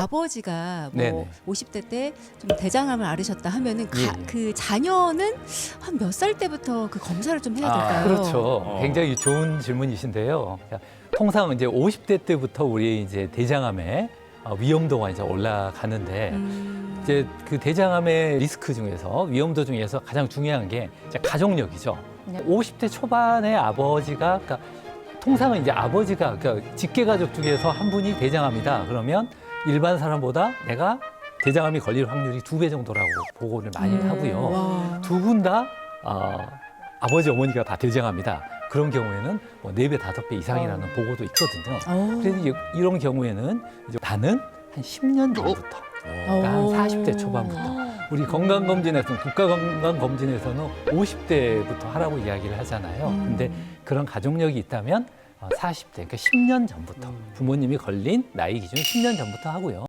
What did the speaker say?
아버지가 뭐 네네. 50대 때 좀 대장암을 앓으셨다 하면은 예. 그 자녀는 한 몇 살 때부터 그 검사를 좀 해야 될까요? 그렇죠. 굉장히 좋은 질문이신데요. 통상 이제 50대 때부터 우리 이제 대장암의 위험도가 이제 올라가는데 이제 그 대장암의 리스크 중에서 위험도 중에서 가장 중요한 게 이제 가족력이죠. 네. 50대 초반의 아버지가 그러니까 통상은 이제 아버지가 그러니까 직계 가족 중에서 한 분이 대장암이다 그러면 일반 사람보다 내가 대장암이 걸릴 확률이 2배 정도라고 보고를 많이 하고요. 와. 두 분 다 아버지 어머니가 다 대장암이다. 그런 경우에는 뭐 4배, 5배 이상이라는 보고도 있거든요. 그래서 이제 이런 경우에는 이제 나는 한 10년 전부터, 그러니까 한 40대 초반부터 우리 건강검진에서는 국가건강검진에서는 50대부터 하라고 이야기를 하잖아요. 근데 그런 가족력이 있다면 40대, 그러니까 10년 전부터 부모님이 걸린 나이 기준 10년 전부터 하고요.